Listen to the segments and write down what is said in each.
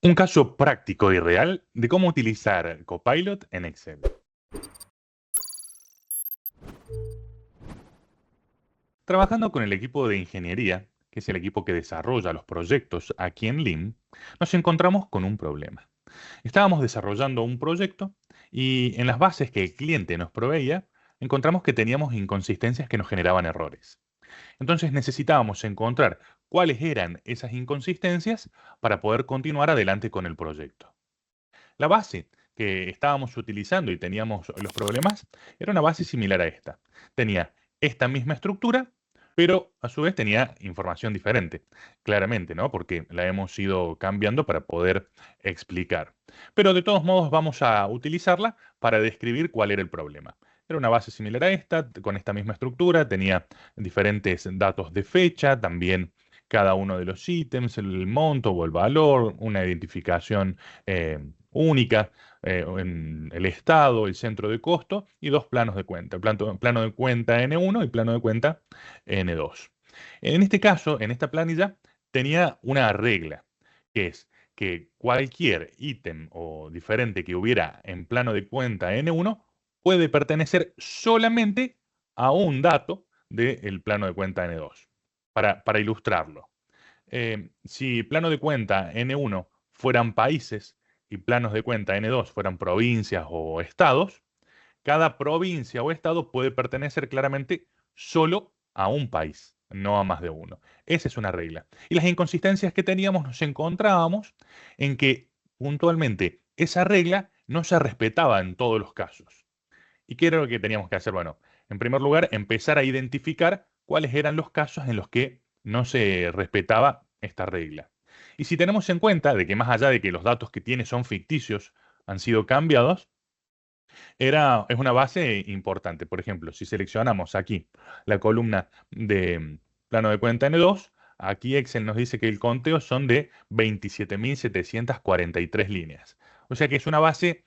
Un caso práctico y real de cómo utilizar Copilot en Excel. Trabajando con el equipo de ingeniería, que es el equipo que desarrolla los proyectos aquí en LIM, nos encontramos con un problema. Estábamos desarrollando un proyecto y en las bases que el cliente nos proveía, encontramos que teníamos inconsistencias que nos generaban errores. Entonces necesitábamos encontrar cuáles eran esas inconsistencias para poder continuar adelante con el proyecto. La base que estábamos utilizando y teníamos los problemas era una base similar a esta. Tenía esta misma estructura, pero a su vez tenía información diferente, claramente, ¿no? Porque la hemos ido cambiando para poder explicar. Pero de todos modos vamos a utilizarla para describir cuál era el problema. Era una base similar a esta, con esta misma estructura, tenía diferentes datos de fecha, también cada uno de los ítems, el monto o el valor, una identificación única, en el estado, el centro de costo y dos planos de cuenta, el plano de cuenta N1 y plano de cuenta N2. En este caso, en esta planilla, tenía una regla, que es que cualquier ítem o diferente que hubiera en plano de cuenta N1 puede pertenecer solamente a un dato del plano de cuenta N2. Para ilustrarlo, si plano de cuenta N1 fueran países y planos de cuenta N2 fueran provincias o estados, cada provincia o estado puede pertenecer claramente solo a un país, no a más de uno. Esa es una regla. Y las inconsistencias que teníamos nos encontrábamos en que puntualmente esa regla no se respetaba en todos los casos. ¿Y qué era lo que teníamos que hacer? Bueno, en primer lugar, empezar a identificar cuáles eran los casos en los que no se respetaba esta regla. Y si tenemos en cuenta de que más allá de que los datos que tiene son ficticios, han sido cambiados, es una base importante. Por ejemplo, si seleccionamos aquí la columna de plano de cuenta N2, aquí Excel nos dice que el conteo son de 27.743 líneas. O sea que es una base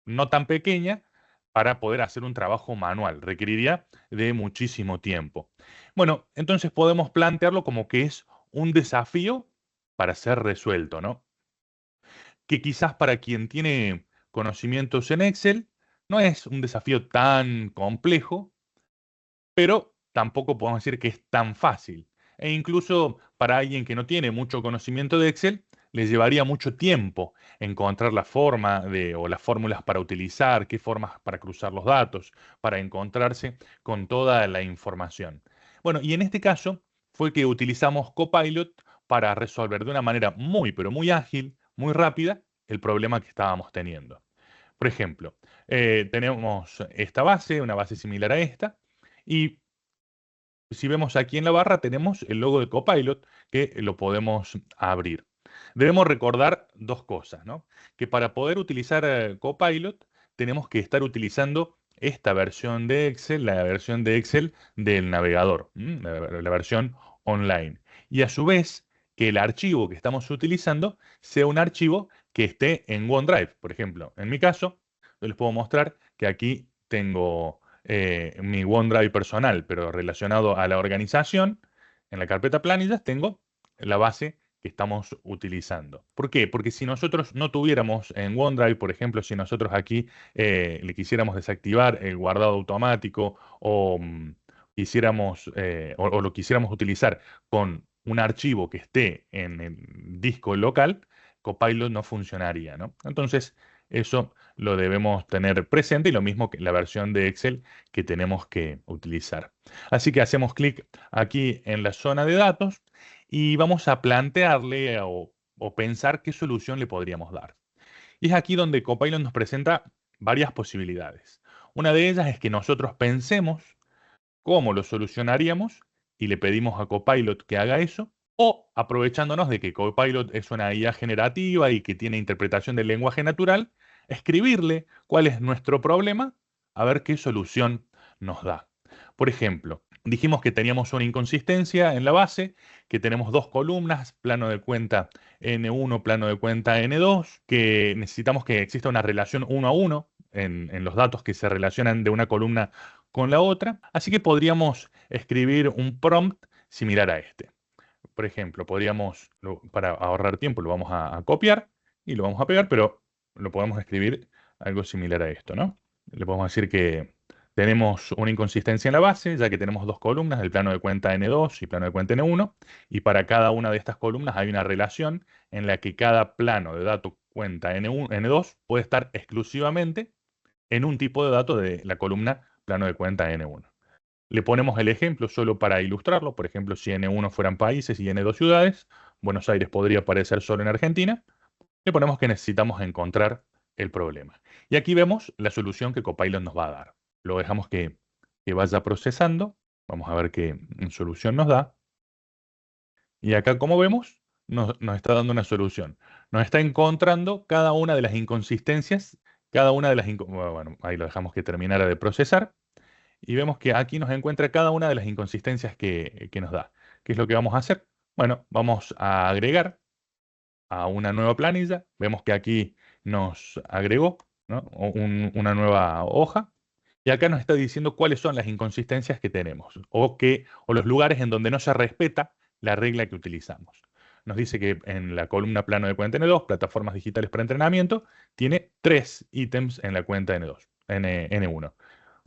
no tan pequeña para poder hacer un trabajo manual. Requeriría de muchísimo tiempo. Bueno, entonces podemos plantearlo como que es un desafío para ser resuelto, ¿no? Que quizás para quien tiene conocimientos en Excel no es un desafío tan complejo, pero tampoco podemos decir que es tan fácil. E incluso para alguien que no tiene mucho conocimiento de Excel, le llevaría mucho tiempo encontrar la forma de, o las fórmulas para utilizar, qué formas para cruzar los datos, para encontrarse con toda la información. Bueno, y en este caso fue que utilizamos Copilot para resolver de una manera muy, pero muy ágil, muy rápida, el problema que estábamos teniendo. Por ejemplo, tenemos esta base, una base similar a esta, y si vemos aquí en la barra tenemos el logo de Copilot que lo podemos abrir. Debemos recordar dos cosas, ¿no? Que para poder utilizar Copilot tenemos que estar utilizando esta versión de Excel, la versión de Excel del navegador, la versión online. Y a su vez que el archivo que estamos utilizando sea un archivo que esté en OneDrive. Por ejemplo, en mi caso, yo les puedo mostrar que aquí tengo mi OneDrive personal, pero relacionado a la organización, en la carpeta planillas tengo la base que estamos utilizando. ¿Por qué? Porque si nosotros no tuviéramos en OneDrive, por ejemplo, si nosotros aquí le quisiéramos desactivar el guardado automático o o lo quisiéramos utilizar con un archivo que esté en el disco local, Copilot no funcionaría, ¿no? Entonces, eso lo debemos tener presente y lo mismo que la versión de Excel que tenemos que utilizar. Así que hacemos clic aquí en la zona de datos y vamos a plantearle o pensar qué solución le podríamos dar. Y es aquí donde Copilot nos presenta varias posibilidades. Una de ellas es que nosotros pensemos cómo lo solucionaríamos y le pedimos a Copilot que haga eso, o aprovechándonos de que Copilot es una IA generativa y que tiene interpretación del lenguaje natural, escribirle cuál es nuestro problema, a ver qué solución nos da. Por ejemplo, dijimos que teníamos una inconsistencia en la base, que tenemos dos columnas, plano de cuenta N1, plano de cuenta N2, que necesitamos que exista una relación uno a uno en los datos que se relacionan de una columna con la otra, así que podríamos escribir un prompt similar a este. por ejemplo, podríamos, para ahorrar tiempo, lo vamos a copiar y lo vamos a pegar, pero lo podemos escribir algo similar a esto, ¿no? Le podemos decir que tenemos una inconsistencia en la base, ya que tenemos dos columnas, el plano de cuenta N2 y plano de cuenta N1, y para cada una de estas columnas hay una relación en la que cada plano de dato cuenta N1, N2 puede estar exclusivamente en un tipo de dato de la columna plano de cuenta N1. Le ponemos el ejemplo solo para ilustrarlo. Por ejemplo, si N1 fueran países y N2 ciudades, Buenos Aires podría aparecer solo en Argentina. Le ponemos que necesitamos encontrar el problema. Y aquí vemos la solución que Copilot nos va a dar. Lo dejamos que vaya procesando. Vamos a ver qué solución nos da. Y acá, como vemos, nos está dando una solución. Nos está encontrando cada una de las inconsistencias, cada una de las... Bueno, ahí lo dejamos que terminara de procesar. Y vemos que aquí nos encuentra cada una de las inconsistencias que nos da. ¿Qué es lo que vamos a hacer? Bueno, vamos a agregar a una nueva planilla. Vemos que aquí nos agregó, ¿no? Una nueva hoja. Y acá nos está diciendo cuáles son las inconsistencias que tenemos o los lugares en donde no se respeta la regla que utilizamos. Nos dice que en la columna plano de cuenta N2, plataformas digitales para entrenamiento, tiene 3 ítems en la cuenta N2, N1.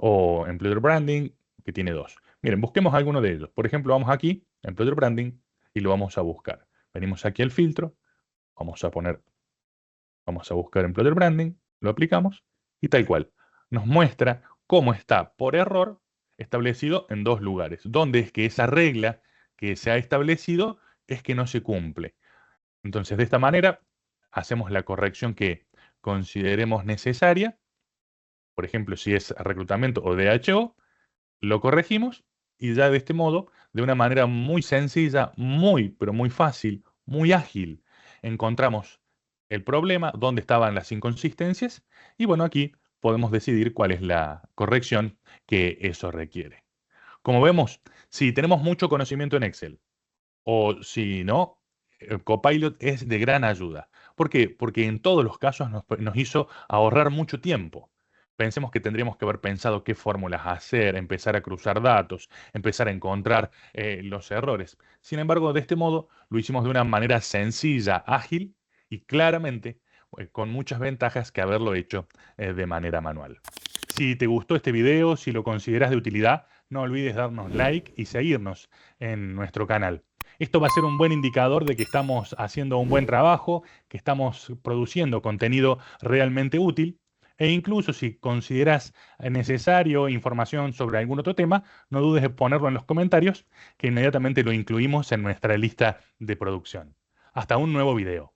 O Employer Branding, que tiene 2. Miren, busquemos alguno de ellos. Por ejemplo, vamos aquí, Employer Branding, y lo vamos a buscar. Venimos aquí al filtro, vamos a buscar Employer Branding, lo aplicamos, y tal cual. Nos muestra cómo está, por error, establecido en dos lugares. Donde es que esa regla que se ha establecido es que no se cumple. Entonces, de esta manera, hacemos la corrección que consideremos necesaria. Por ejemplo, si es reclutamiento o DHO, lo corregimos y ya de este modo, de una manera muy sencilla, muy, pero muy fácil, muy ágil, encontramos el problema, dónde estaban las inconsistencias y bueno, aquí podemos decidir cuál es la corrección que eso requiere. Como vemos, si tenemos mucho conocimiento en Excel, o si no, Copilot es de gran ayuda. ¿Por qué? Porque en todos los casos nos hizo ahorrar mucho tiempo. Pensemos que tendríamos que haber pensado qué fórmulas hacer, empezar a cruzar datos, empezar a encontrar los errores. Sin embargo, de este modo lo hicimos de una manera sencilla, ágil y claramente con muchas ventajas que haberlo hecho de manera manual. Si te gustó este video, si lo consideras de utilidad, no olvides darnos like y seguirnos en nuestro canal. Esto va a ser un buen indicador de que estamos haciendo un buen trabajo, que estamos produciendo contenido realmente útil. E incluso si consideras necesario información sobre algún otro tema, no dudes en ponerlo en los comentarios, que inmediatamente lo incluimos en nuestra lista de producción. Hasta un nuevo video.